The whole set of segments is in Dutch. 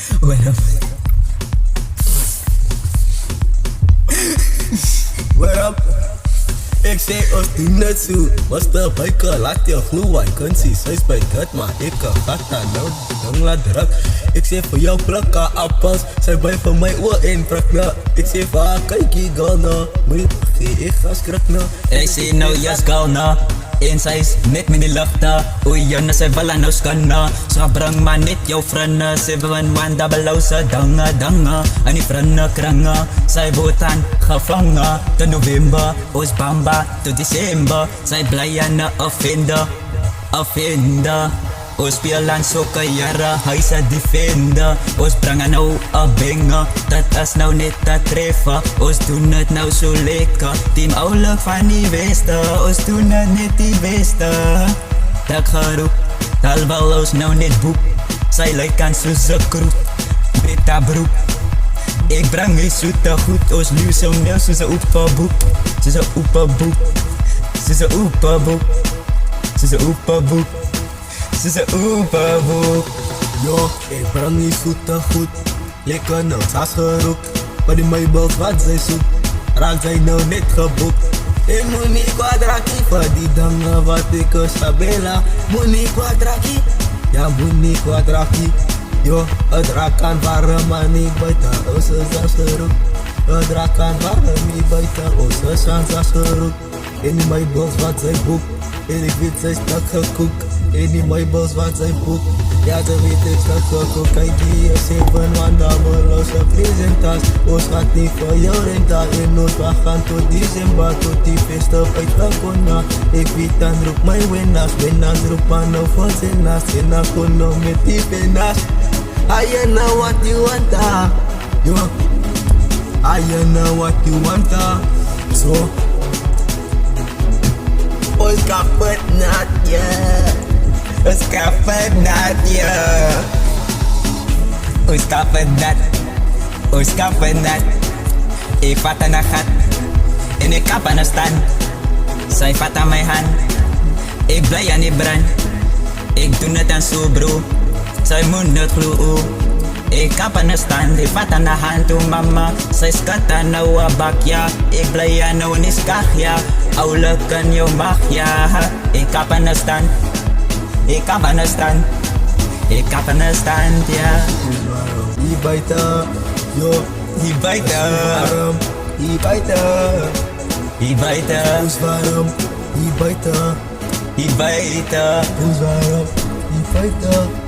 What up? What up? Ik zei ons doen het zo. Was de biker laat je gloeien. Kun je zoiets bij dat maar ik gaat daar nou dan laat druk. Ik zei voor jou plakken appels. Zij bij van mij oor in prakna. Ik zei van kijk je gana. Moet ik ga schrikken. Ik zei nou jas gana. En sy is net met die ligte. Oei, jyne sy wil aan nou skanne. So bring maar net jou vriende. 7-1 se dange en die vriende kringe. Sy word aan gevange. Tot November, ons bamba tot December. Sy bly aan 'n offender. Ons speel aan sokke jare, hy is 'n defender. Ons bring aan nou 'n banger, dat is nou net 'n treffer. Ons doen het nou so lekker, team oulik van die weste. Ons doen het net die beste. Dat geroep, dat wil ons nou net boek. Sy lyk aan soos 'n kroep, beta broek. Ik breng die zoete goed, ons nieuw zo nieuw soos 'n oepaboek. Soos 'n oepaboek, soos 'n oepaboek, soos 'n oepaboek. Soos 'n oepaboek. Yo, ik breng die zoete goed. Lekker nou saas geroep. Maar die meubels wat zij zoekt, raakt zij nou net geboekt. Ik moet niet kwadrakie voor die dangen wat ik stabela. Moet niet kwadrakie, ja moet niet kwadrakie. Yo, het raakt aan warm maar niet buiten, onze saas geroep. Het raakt aan warm niet buiten, onze saas geroep. In die meubels wat zij boekt, en ik weet zij stak gekookt. In die meubels wat zij boekt, ja ze weet ik stak gekookt. Kijk hier, 7-1 dameloze presenta's. Ons gaat niet voor jou renta, in ons wachten tot December. Tot die feesten uit Lakona. Ik weet dan roep mijn winnaars, winnaars roep aan nou voor zinnaars. Zinnaars kono met die pinnaars. I know what you want, yo. I know what you want, so. Ons kapot nat, yeah. Ons kapot nat, yeah. Ons kapot nat, ons kapot nat. Ik vat aan 'n gat, en ik kap aan 'n stand. Sy vat aan my hand, ik bly aan die brand. Ik doen het aan so bro, sy moet net glo. Ik kap aan 'n stand, ik vat aan 'n hand toe mama. Sy skat aan nou 'n bakja, ik bly aan nou in die skag, ja. Oulik in jou mag, ja. Ik kap aan 'n stand, ik kap aan 'n stand, ik kap aan 'n stand, ja. Hier buiten, yo. Hier buiten, Hier buiten, hier buiten, ons warm. Hier buiten, hier buiten. ons warm. Hier buiten.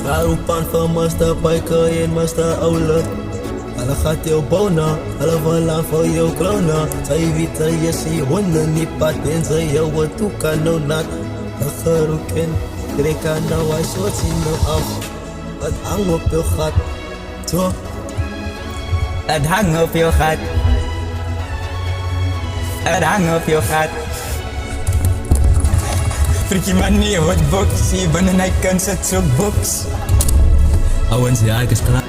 Harapan van Master Biker en Master Oulet. Hulle gaat jou bonen, hulle wil aan voor jou kronen. Zij weet dat je ze honden niet pad en ze jou wat toe kan nou nat. Dat geroken, trek aan nou hij soort zien nou af. Het hang op je gat, zo. Het hang op je gat. Het hang op je gat. Freaky man nie hotbox, hier binnen hy kan sit so box. Ouwens, ja, ik is klaar.